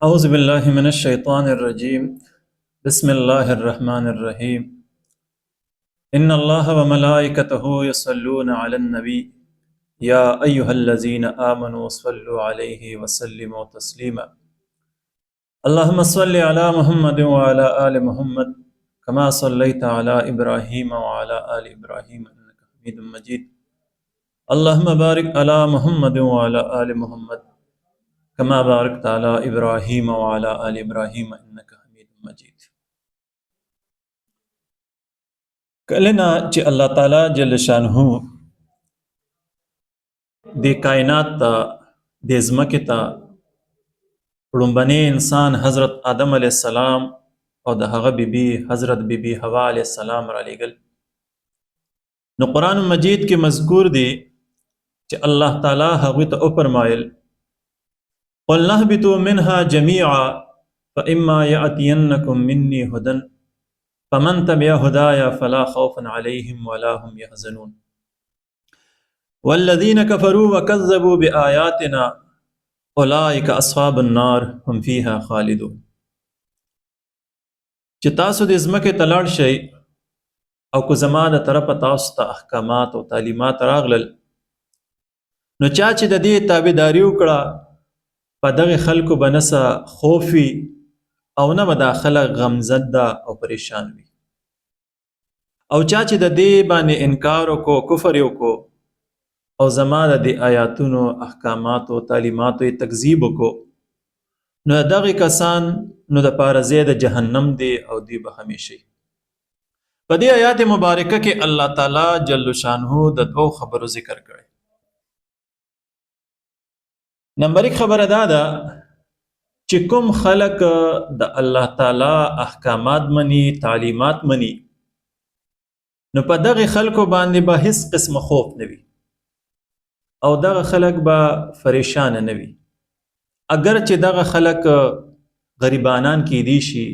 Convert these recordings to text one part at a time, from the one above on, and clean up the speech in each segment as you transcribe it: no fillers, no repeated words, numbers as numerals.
أعوذ بالله من الشيطان الرجيم. بسم الله الرحمن الرحيم. إن الله وملائكته يصلون على النبي يا أيها الذين آمنوا صلوا عليه وسلموا تسليما. اللهم صل على محمد وعلى آل محمد كما صليت على إبراهيم وعلى آل إبراهيم إنك حميد مجيد. اللهم بارك على محمد وعلى آل محمد كما باركت على إبراهيم وعلى آل إبراهيم إنك حميد مجيد. کلنا چې الله تعالی جل شانه د کائنات ته د ځمکې ته لومبنی انسان حضرت آدم علیه السلام او د هغه بیبي حضرت بیبي حوا علیه السلام را لېږل، نو قرآن مجید کې مذکور دی چې الله تعالی هغوی ته وفرمایل قلنا اهبطوا منها جميعا فإما يأتينكم مني هدى فمن تبع هدايا فلا خوف عليهم ولا هم يحزنون والذين كفروا وكذبوا بآياتنا أولئك أصحاب النار هم فيها خالدون. چې تاسو د ځمکې ته لاړ شئ او که زما د طرفه تاسو ته احکامات او تعلیمات راغلل، نو چا چې د دې تابعداري وکړه په دغه خلکو به نه څه خوف وي او نه به دا خلک غمزده او پریشان وي، او چا چې د دې باندې انکار وکړو، کفر یې وکړو او زما د دې آیاتونو احکاماتو تعلیماتو یې تکذیب وکړو، نو دغه کسان نو د پاره ځای د جهنم دی او دوی به همیشه. په دې آیات مبارکه کې الله تعالی جل شانه د دوو خبرو ذکر کړی. نمبر 1 خبره دا ده چې کوم خلک د الله تعالی احکامات مني، تعلیمات مني، نو په دغه خلکو باندې به هیڅ قسم خوف نه وي او دغه خلک به پریشان نه وي. اگر چې دغه خلک غریبانان کېدی شي،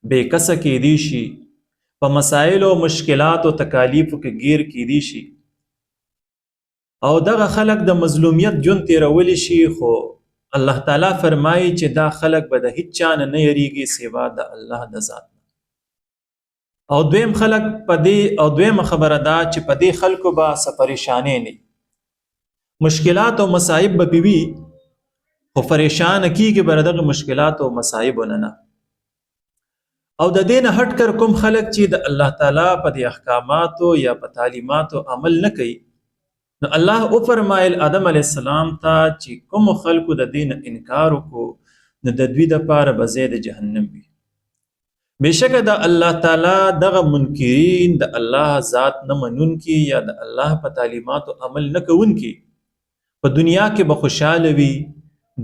بے کسه کېدی شي، په مسائل او مشکلات او تکالیفو کې گیر کېدی شي او دغه خلک د مظلومیت ژوند تیرولی شي، خو الله تعالی فرمایي چې دا خلک به د هیڅ چا نه یریږي سوا د الله د ذات. او دویم خلک په دویمه خبره ده چې په دې خلکو به څه پریشانې نه، مشکلات او مصائب به وي خو پریشان کیږي به دغه مشکلات او مصائب نه. او د دې نه هټ کر کوم خلک چې د الله تعالی په دې احکاماتو یا په تعلیماتو عمل نه کوي، نو الله او فرمایل آدم علیه السلام ته چې کوم خلکو د دین انکار وکړو نو د دوی د پاره به ځای د جهنم وي. بېشکه د الله تعالی دغه منکرین د الله ذات نه منونکي یا د الله په تعلیماتو عمل نه کوونکي په دنیا کې به خوشحاله وي،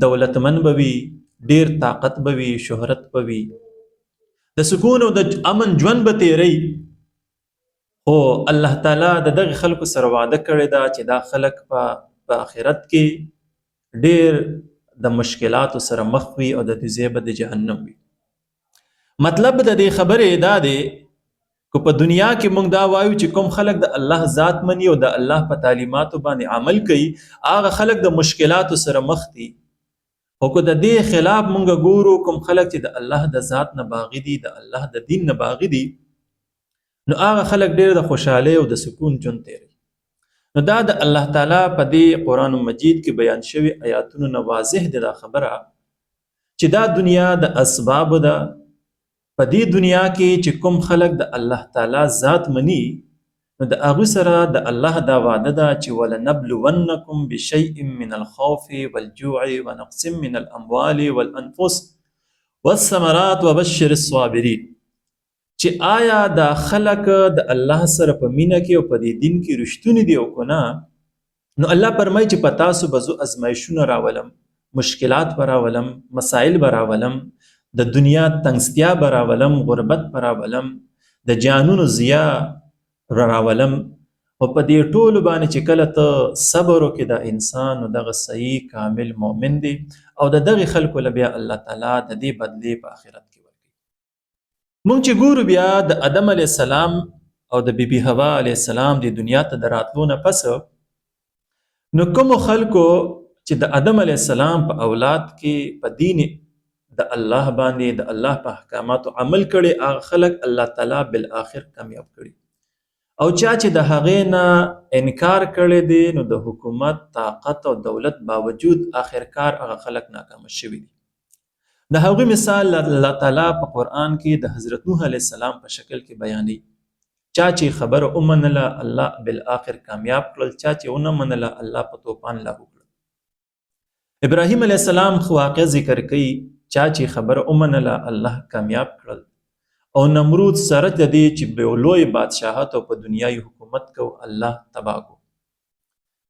دولتمن به وي، ډیر طاقت به وي، شهرت به وي، د سکون او د امن ژوند به تیری. خو الله تعالی د دغه خلکو سره وعده کړې ده چې دا خلک په آخرت کې ډیر د مشکلاتو سره مخ وي او د دې ځای به د جهنم وي. مطلب د دې خبرې دا دی که په دنیا کې موږ دا وایو چې کوم خلک د الله ذات مني او د الله په تعلیماتو باندې عمل کوي، هغه خلک د مشکلاتو سره مخ دي. خو که د دې خلاف موږ ګورو کوم خلک چې د الله د ذات نه باغی دي، د الله د دین نه باغی دي، نو هغه خلک ډیر د خوشحاله او د سکون ژوند تیری. نو دا د الله تعالی په دې قرآن مجید کې بیان شوی آیاتونو نه واضح دی دا خبره چې دا دنیا د اسباب ده. په دې دنیا کې چې کوم خلک د الله تعالی ذات مني، نو د هغوی سره د الله دا وعده ده چې ولنبلونکم بشیء من الخوف والجوع ونقص من الاموال والانفس والثمرات وبشر الصابرین. چې آیا دا خلک د الله سره په مینه کې او په دې دین کې رښتونی دي او که نه، نو الله فرمایي چې په تاسو به زه ازمایښونه راولم، مشکلات به راولم، مسائل به راولم، د دنیا تنګستیا به راولم، غربت به راولم، د جانونو ضیا راولم. او په دې ټولو باندې چې کله ته صبر وکړې د انسان نو دغه صحیح کامل مؤمن دی او د دغه خلکو له بیا الله تعالی د دې بدلې په آخرت کې ورکوي. مونږ چې ګورو بیا د آدم علیه السلام او د بیبي حوا علیه السلام د دنیا ته د راتلو نه پس نو کومو خلکو چې د آدم علیه السلام په اولاد کې په دین د الله باندې د الله په احکاماتو عمل کړي هغه خلک الله تعالی بالآخر کامیاب کړي. او چا چې د هغې نه انکار کړی دی نو د حکومت طاقت او دولت باوجود آخرکار هغه خلک ناکامه شوي دي. د هغوی مثال الله تعالی په قرآن کې د حضرت نوح علیه السلام په شکل کې بیانوي. چا چې خبره ومنله الله بالآخر کامیاب کړل، چا چې ونه منله الله په طوفان لاهو کړل. ابراهیم علیه السلام خو واقع ذکر کوي، چا چې خبره ومنله الله کامیاب کړل. او نمرود سره د دې چې به لوی بادشاهت او په دنیای حکومت کو الله تباه کو.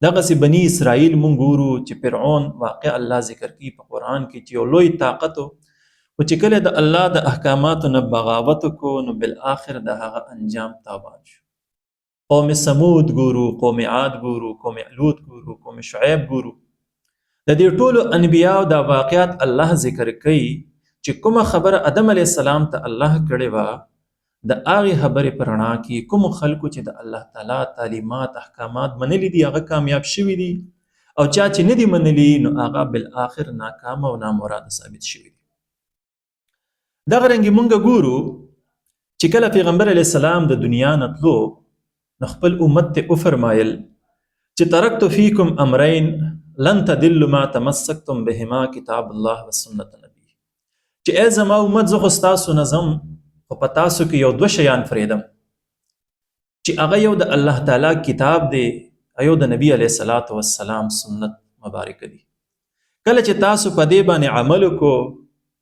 دغسې بني اسرائیل مونږ ګورو چې فرعون واقع الله ذکر کوي په قرآن کې چې یو لوی طاقت و، خو چې کله د الله د احکاماتو نه بغاوت کو نو بالآخر د هغه انجام تاوان شو. قوم سمود ګورو، قوم عاد ګورو، قوم لوط ګورو، قوم شعیب ګورو. د دې ټولو انبیاو دا واقعات الله ذکر کوي چې کومه خبره آدم علیه السلام ته الله کړې وه، د هغې خبرې په رڼا کې کومو خلکو چې د الله تعالی تعلیمات احکامات منلي دي هغه کامیاب شوي دي، او چا چې نه دي منلي نو هغه بالآخر ناکام او نامراده ثابت شوي دي. دغه رنګې مونږ ګورو چې کله پیغمبر علیه السلام د دنیا نه تلو نو خپل امت ته وفرمایل چې ترکت فیکم امرین لن تدلوا ما تمسکتم بهما کتاب الله و سنت نبی. چې ای زما امت زه خو ستاسو نه ځم، خو په تاسو کې یو دوه شیان فریدم چې هغه یو د الله تعالی کتاب دی او یو د نبی علیه الصلاۃ والسلام سنت مبارکه دی. کله چې تاسو په دې باندې عمل وکړو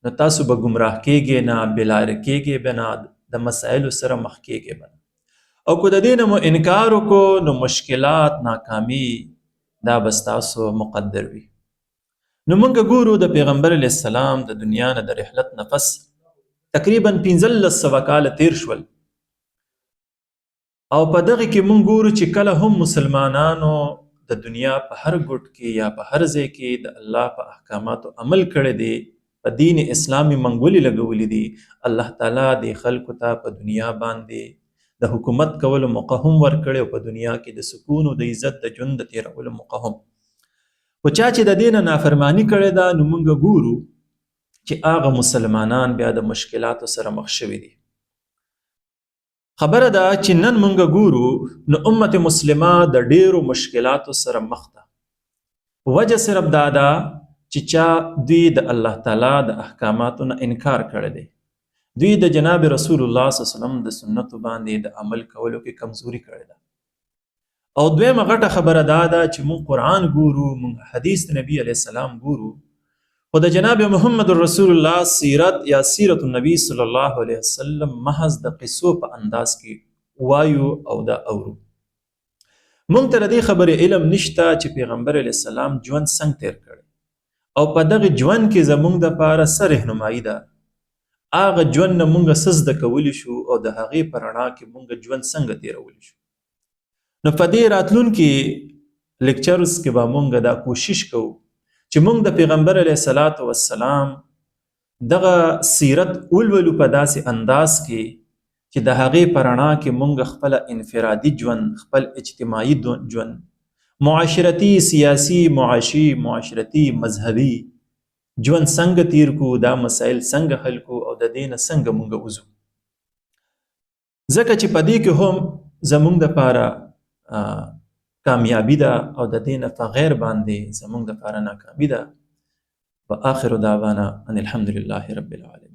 نو تاسو به ګمراه کېږئ نه، بېلارې کېږئ به نه، د مسایلو سره مخ کېږئ به نه. او که د دې نه مو انکار وکړو نو مشکلات، ناکامي دا به ستاسو مقدر وي. نو موږ ګورو د پیغمبر علیه السلام د دنیا نه د رحلت نه پس تقریبا 1500 کاله تیر شول، او په دغه کې موږ ګورو چې کله هم مسلمانانو د دنیا په هر ګوټ کې یا په هر ځای کې د الله په احکاماتو عمل کړی دی، په دین اسلامي منګولې لګولې دي، الله تعالی د خلکو ته په دنیا باندې د حکومت کولو موقع هم ورکړی او په دنیا کې د سکون او د عزت د ژوند د تیرولو موقع هم. خو چا چې د دې نه نافرماني کړې ده نو موږ ګورو چې هغه مسلمانان بیا د مشکلاتو سره مخ شوي دي. خبره ده چې نن موږ ګورو نو امت مسلمه د ډیرو مشکلاتو سره مخ ده. وجه صرف دا ده چې چا دوی د الله تعالی د احکاماتو نه انکار کړی دی، دوی د جناب رسول الله صلی الله علیه وسلم د سنتو باندې د عمل کولو کې کمزوري کړې ده. او دویمه غټه خبره دا ده چې موږ قرآن ګورو، موږ حدیث نبی علیه السلام ګورو، خو د جناب محمد رسول الله سیرت یا سیرت النبی صلی الله علیه وسلم محض د قصو په انداز کې وایو او دا اورو. موږ ته د دې خبرې علم نشته چې پیغمبر علیه السلام ژوند څنګه تیر کړی او په دغه ژوند کې زموږ دپاره څه رهنمایي ده، هغه ژوند نه موږ څه زده کولی شو او د هغې په رڼا کې موږ ژوند څنګه تیرولی شو. نو په دې راتلونکي لیکچرز کې به موږ دا کوشش کوو چې موږ د پیغمبر علیه الصلاۃ والسلام دغه سیرت ولولو په داسې انداز کې چې د هغې په رڼا کې موږ خپل انفرادي ژوند، خپل اجتماعي ژوند، معاشرتي، سیاسي، معاشي، معاشرتي، مذهبي ژوند څنګه تیر کو، دا مسایل څنګه حل کو او د دې نه څنګه موږ وځو. ځکه چې په دې کې هم زموږ دپاره کامیابي ده او د دې نه په غیر باندې زموږ دپاره ناکامي ده. و آخر دعوانا ان الحمد لله رب العالمین.